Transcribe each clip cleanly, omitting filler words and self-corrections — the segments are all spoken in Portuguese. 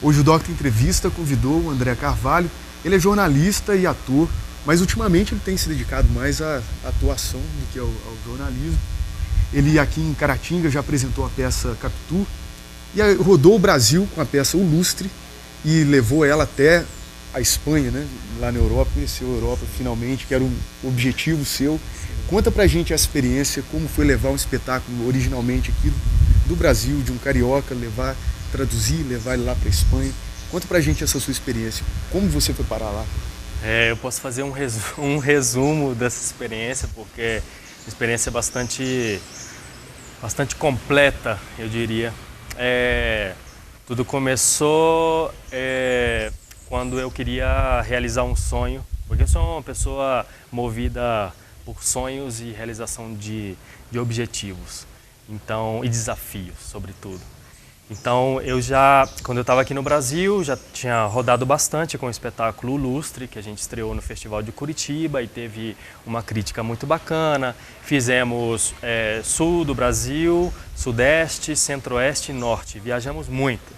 Hoje o Doctor Entrevista convidou o André Carvalho. Ele é jornalista e ator, mas ultimamente ele tem se dedicado mais à atuação do que ao jornalismo. Ele aqui em Caratinga já apresentou a peça Capitu e rodou o Brasil com a peça O Lustre e levou ela até a Espanha, né? Lá na Europa, conheceu a Europa finalmente, que era um objetivo seu. Conta pra gente essa experiência, como foi levar um espetáculo originalmente aqui do Brasil, de um carioca, traduzir, levar ele lá pra Espanha. Conta pra gente essa sua experiência, como você foi parar lá? Eu posso fazer um resumo dessa experiência, porque é uma experiência bastante completa, eu diria. Tudo começou quando eu queria realizar um sonho, porque eu sou uma pessoa movida por sonhos e realização de objetivos, e desafios, sobretudo. Então, quando eu estava aqui no Brasil, já tinha rodado bastante com o espetáculo O Lustre, que a gente estreou no Festival de Curitiba e teve uma crítica muito bacana. Fizemos sul do Brasil, sudeste, centro-oeste e norte. Viajamos muito.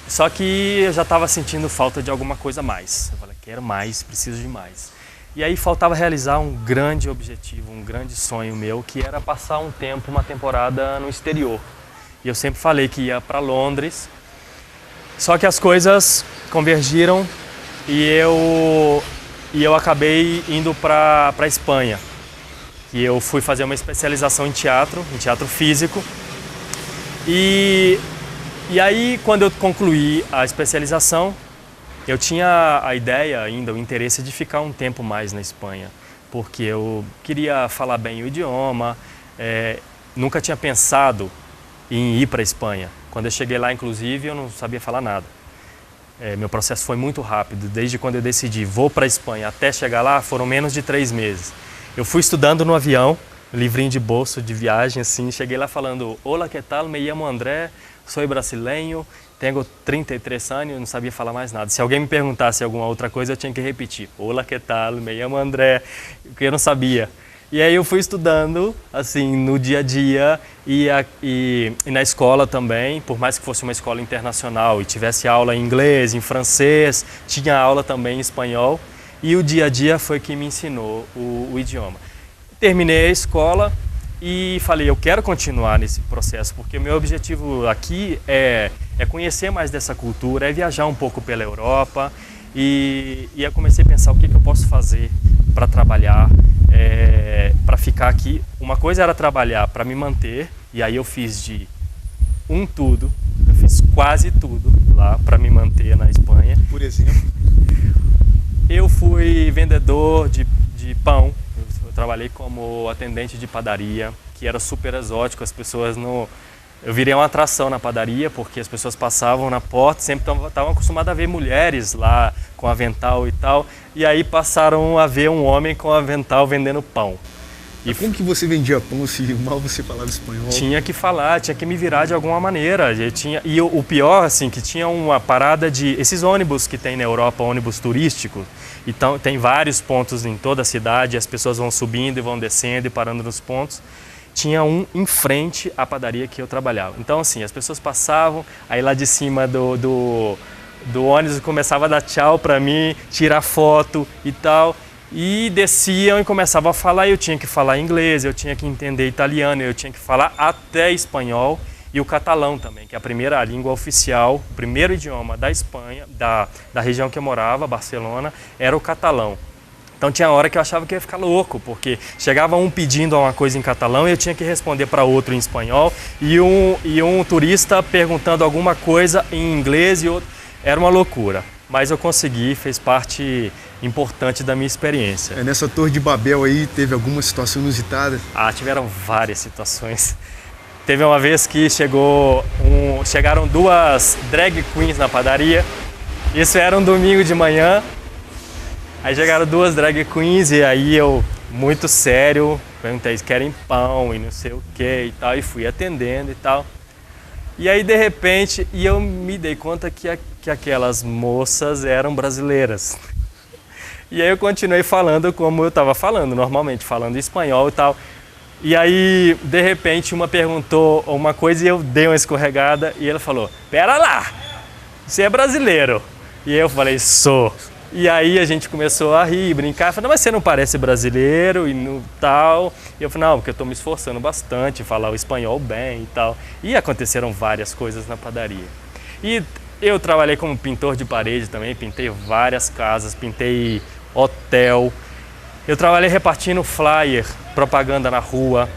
Só que eu já estava sentindo falta de alguma coisa a mais. Eu falei, quero mais, preciso de mais. E aí faltava realizar um grande objetivo, um grande sonho meu, que era passar uma temporada no exterior. E eu sempre falei que ia para Londres, só que as coisas convergiram e eu acabei indo para a Espanha. E eu fui fazer uma especialização em teatro físico. E aí, quando eu concluí a especialização, eu tinha a ideia ainda, o interesse de ficar um tempo mais na Espanha, porque eu queria falar bem o idioma, nunca tinha pensado em ir para a Espanha. Quando eu cheguei lá, inclusive, eu não sabia falar nada. Meu processo foi muito rápido. Desde quando eu decidi vou para a Espanha até chegar lá, foram menos de 3 meses. Eu fui estudando no avião, livrinho de bolso de viagem, assim. Cheguei lá falando, Olá, que tal? Me llamo André, sou brasileiro, tenho 33 anos, não sabia falar mais nada. Se alguém me perguntasse alguma outra coisa, eu tinha que repetir. Olá, que tal? Me llamo André, porque eu não sabia. E aí eu fui estudando, assim, no dia a dia e na escola também, por mais que fosse uma escola internacional e tivesse aula em inglês, em francês, tinha aula também em espanhol, e o dia a dia foi que me ensinou o idioma. Terminei a escola e falei, eu quero continuar nesse processo, porque o meu objetivo aqui é conhecer mais dessa cultura, é viajar um pouco pela Europa, e eu comecei a pensar o que eu posso fazer para trabalhar, para ficar aqui. Uma coisa era trabalhar para me manter, e aí eu fiz tudo, eu fiz quase tudo lá para me manter na Espanha. Por exemplo? Eu fui vendedor de pão, eu trabalhei como atendente de padaria, que era super exótico, as pessoas não... Eu virei uma atração na padaria, porque as pessoas passavam na porta, sempre estavam acostumadas a ver mulheres lá com avental e tal, e aí passaram a ver um homem com avental vendendo pão. E como que você vendia pão se mal você falava espanhol? Tinha que falar, tinha que me virar de alguma maneira. E o pior, assim, que tinha uma parada esses ônibus que tem na Europa, ônibus turístico, então tem vários pontos em toda a cidade, as pessoas vão subindo e vão descendo e parando nos pontos. Tinha um em frente à padaria que eu trabalhava. Então, assim, as pessoas passavam, aí lá de cima do ônibus começava a dar tchau para mim, tirar foto e tal, e desciam e começavam a falar, eu tinha que falar inglês, eu tinha que entender italiano, eu tinha que falar até espanhol e o catalão também, que é a língua oficial, o primeiro idioma da Espanha, da região que eu morava, Barcelona, era o catalão. Então tinha hora que eu achava que eu ia ficar louco, porque chegava um pedindo uma coisa em catalão e eu tinha que responder para outro em espanhol, e um turista perguntando alguma coisa em inglês e outro. Era uma loucura, mas eu consegui, fez parte importante da minha experiência. Nessa Torre de Babel aí, teve alguma situação inusitada? Tiveram várias situações. Teve uma vez que chegaram 2 drag queens na padaria, isso era um domingo de manhã. Aí chegaram 2 drag queens e aí eu, muito sério, perguntei se querem pão e não sei o que e tal, e fui atendendo e tal. E aí, de repente, eu me dei conta que aquelas moças eram brasileiras. E aí eu continuei falando como eu estava falando, normalmente, falando espanhol e tal. E aí, de repente, uma perguntou uma coisa e eu dei uma escorregada e ela falou, pera lá, você é brasileiro? E eu falei, sou. E aí a gente começou a rir, brincar, falei, mas você não parece brasileiro e no tal. E eu falei, não, porque eu estou me esforçando bastante, falar o espanhol bem e tal. E aconteceram várias coisas na padaria. E eu trabalhei como pintor de parede também, pintei várias casas, pintei hotel. Eu trabalhei repartindo flyer, propaganda na rua.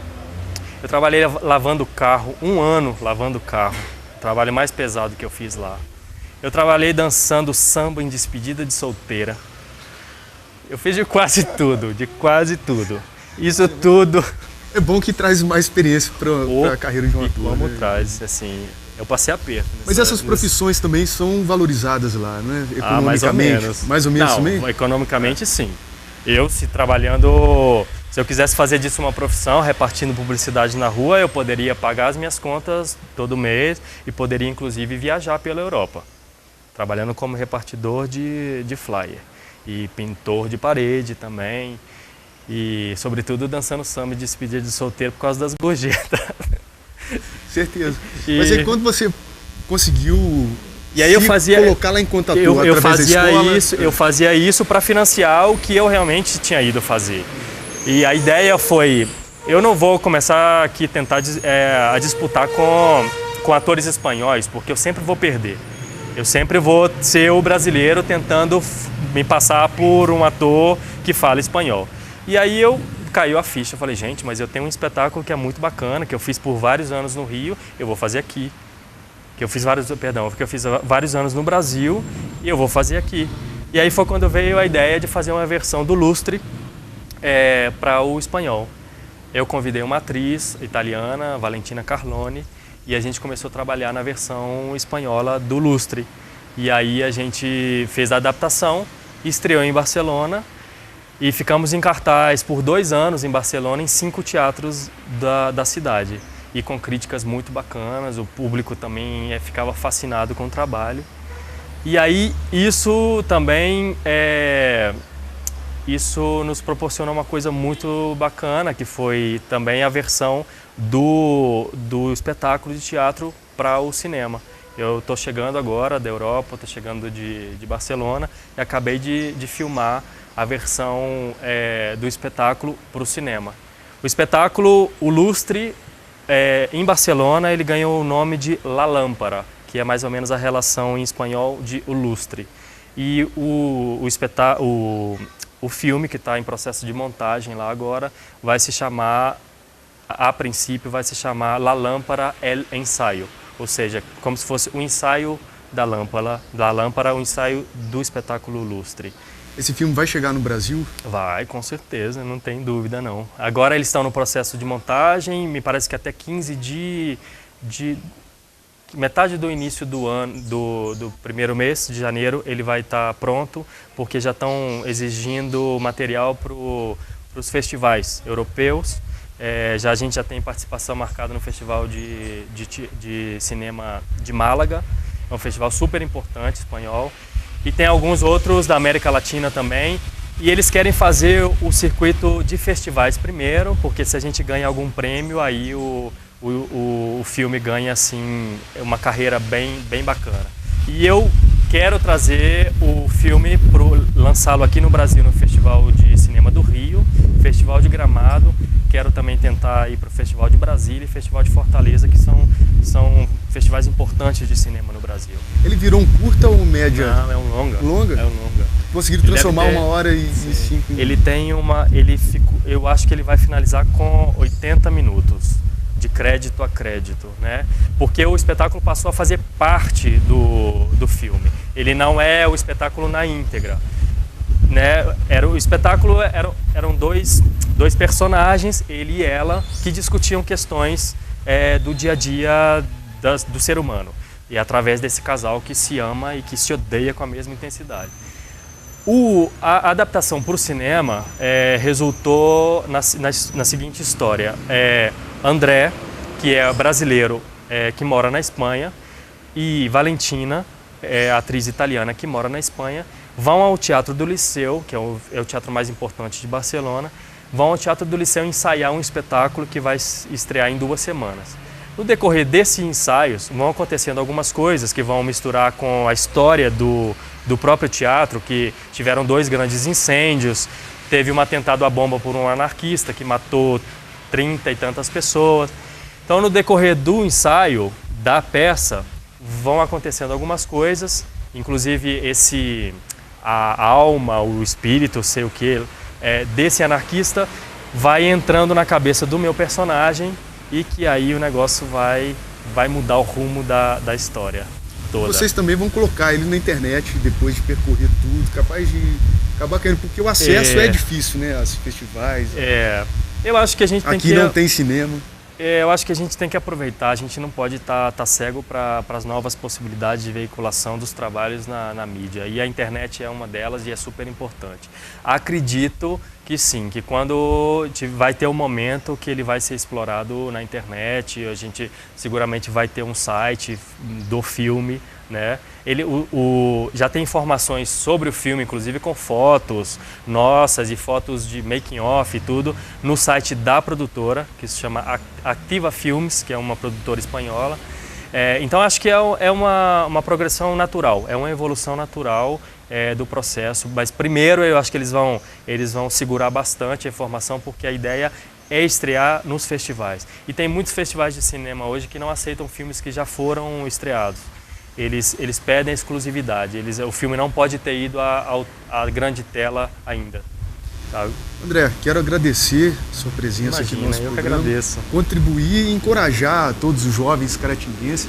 Eu trabalhei lavando carro, 1 ano lavando carro. O trabalho mais pesado que eu fiz lá. Eu trabalhei dançando samba em despedida de solteira. Eu fiz de quase tudo, Isso tudo. É bom que traz mais experiência para a carreira de um ator. Como traz, assim, eu passei aperto. Mas essas profissões também são valorizadas lá, não é? Economicamente? Mais ou menos. Mais ou menos não, também? Economicamente, sim. Se eu quisesse fazer disso uma profissão, repartindo publicidade na rua, eu poderia pagar as minhas contas todo mês e poderia, inclusive, viajar pela Europa. Trabalhando como repartidor de flyer e pintor de parede também e, sobretudo, dançando samba de despedida de solteiro por causa das gorjetas. Certeza. Mas aí quando você conseguiu colocar lá em conta ator através da escola... Eu fazia isso para financiar o que eu realmente tinha ido fazer. E a ideia foi, eu não vou começar aqui tentar a disputar com atores espanhóis, porque eu sempre vou perder. Eu sempre vou ser o brasileiro tentando me passar por um ator que fala espanhol. E aí caiu a ficha, eu falei, gente, mas eu tenho um espetáculo que é muito bacana, que eu fiz por vários anos no Rio, eu vou fazer aqui. Que eu fiz vários anos no Brasil e eu vou fazer aqui. E aí foi quando veio a ideia de fazer uma versão do Lustre para o espanhol. Eu convidei uma atriz italiana, Valentina Carlone, e a gente começou a trabalhar na versão espanhola do Lustre. E aí a gente fez a adaptação, estreou em Barcelona e ficamos em cartaz por 2 anos em Barcelona, em 5 teatros da cidade. E com críticas muito bacanas, o público também ficava fascinado com o trabalho. E aí isso também, isso nos proporcionou uma coisa muito bacana, que foi também a versão do espetáculo de teatro para o cinema. Eu estou chegando agora da Europa, estou chegando de Barcelona e acabei de filmar a versão do espetáculo para o cinema. O espetáculo, o Lustre, em Barcelona, ele ganhou o nome de La Lámpara, que é mais ou menos a relação em espanhol de o lustre. E o filme, que está em processo de montagem lá agora, vai se chamar, a princípio, vai se chamar La Lámpara El Ensaio, ou seja, como se fosse o ensaio da lâmpada, o ensaio do espetáculo Lustre. Esse filme vai chegar no Brasil? Vai, com certeza, não tem dúvida não. Agora eles estão no processo de montagem, me parece que até 15 de metade do início do ano, do primeiro mês de janeiro, ele vai estar pronto, porque já estão exigindo material para os festivais europeus. A gente já tem participação marcada no Festival de Cinema de Málaga, é um festival super importante, espanhol. E tem alguns outros da América Latina também. E eles querem fazer o circuito de festivais primeiro, porque se a gente ganha algum prêmio, aí o filme ganha assim, uma carreira bem bacana. E eu quero trazer o filme para lançá-lo aqui no Brasil no Festival de Cinema do Rio, Festival de Gramado. Quero também tentar ir para o Festival de Brasília e Festival de Fortaleza, que são festivais importantes de cinema no Brasil. Ele virou um curta ou um média? Não, é um longa. Longa? É um longa. Conseguiram transformar 1 hora e 5 minutos. Ele tem eu acho que ele vai finalizar com 80 minutos, de crédito a crédito, né? Porque o espetáculo passou a fazer parte do filme. Ele não é o espetáculo na íntegra. Né? O espetáculo eram dois personagens, ele e ela, que discutiam questões do dia a dia do ser humano. E através desse casal que se ama e que se odeia com a mesma intensidade. A adaptação para o cinema resultou na seguinte história. André, que é brasileiro, que mora na Espanha, e Valentina, atriz italiana que mora na Espanha, vão ao Teatro do Liceu, que é o teatro mais importante de Barcelona, vão ao Teatro do Liceu ensaiar um espetáculo que vai estrear em 2 semanas. No decorrer desses ensaios vão acontecendo algumas coisas que vão misturar com a história do próprio teatro, que tiveram 2 grandes incêndios, teve um atentado à bomba por um anarquista que matou 30 e tantas pessoas. Então, no decorrer do ensaio da peça, vão acontecendo algumas coisas, inclusive a alma, o espírito, sei o que, desse anarquista vai entrando na cabeça do meu personagem e que aí o negócio vai mudar o rumo da história toda. Vocês também vão colocar ele na internet depois de percorrer tudo, capaz de acabar caindo, porque o acesso é difícil, né, aos festivais. Eu acho que a gente tem que... Aqui não tem cinema. Eu acho que a gente tem que aproveitar, a gente não pode estar cego para as novas possibilidades de veiculação dos trabalhos na mídia. E a internet é uma delas e é super importante. Acredito que sim, que quando vai ter um momento que ele vai ser explorado na internet, a gente seguramente vai ter um site do filme, né? Já tem informações sobre o filme, inclusive com fotos nossas e fotos de making of e tudo, no site da produtora, que se chama Activa Filmes, que é uma produtora espanhola. Então acho que é uma progressão natural, é uma evolução natural do processo, mas primeiro eu acho que eles vão segurar bastante a informação, porque a ideia é estrear nos festivais. E tem muitos festivais de cinema hoje que não aceitam filmes que já foram estreados. Eles pedem exclusividade, o filme não pode ter ido à grande tela ainda. Sabe? André, quero agradecer a sua presença aqui no nosso programa. Eu que agradeço. Contribuir e encorajar todos os jovens caratinguenses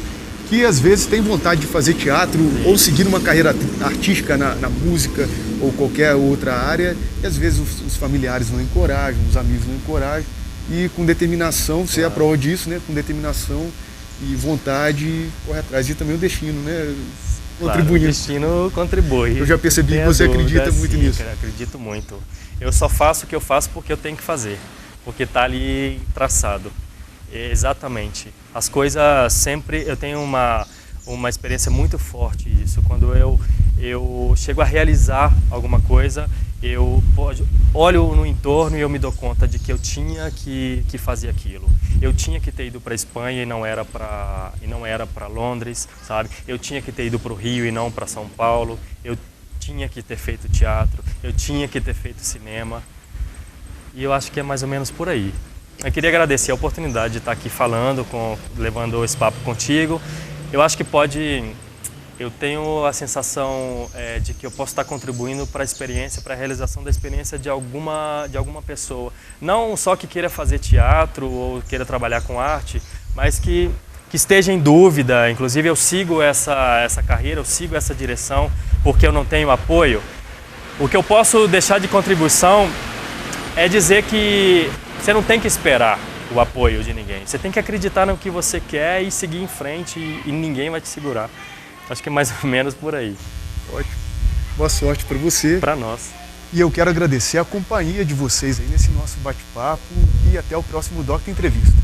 que às vezes têm vontade de fazer teatro ou seguir uma carreira artística na música ou qualquer outra área, e às vezes os familiares não encorajam, os amigos não encorajam, e com determinação, você é a prova disso, né? Com determinação e vontade, corre atrás. E também o destino, né? Contribuindo. Claro, o destino contribui. Eu já percebi que você acredita muito nisso. Cara, acredito muito. Eu só faço o que eu faço porque eu tenho que fazer, porque está ali traçado. Exatamente. As coisas sempre... Eu tenho uma experiência muito forte disso. Quando eu chego a realizar alguma coisa, eu olho no entorno e eu me dou conta de que eu tinha que fazer aquilo. Eu tinha que ter ido para a Espanha e não era para Londres, sabe? Eu tinha que ter ido para o Rio e não para São Paulo. Eu tinha que ter feito teatro, eu tinha que ter feito cinema. E eu acho que é mais ou menos por aí. Eu queria agradecer a oportunidade de estar aqui falando, levando esse papo contigo. Eu acho que eu tenho a sensação de que eu posso estar contribuindo para a experiência, para a realização da experiência de alguma pessoa. Não só que queira fazer teatro ou queira trabalhar com arte, mas que esteja em dúvida. Inclusive eu sigo essa carreira, eu sigo essa direção porque eu não tenho apoio. O que eu posso deixar de contribuição é dizer que você não tem que esperar o apoio de ninguém. Você tem que acreditar no que você quer e seguir em frente e ninguém vai te segurar. Acho que é mais ou menos por aí. Ótimo. Boa sorte para você. Para nós. E eu quero agradecer a companhia de vocês aí nesse nosso bate-papo e até o próximo Doctor Entrevista.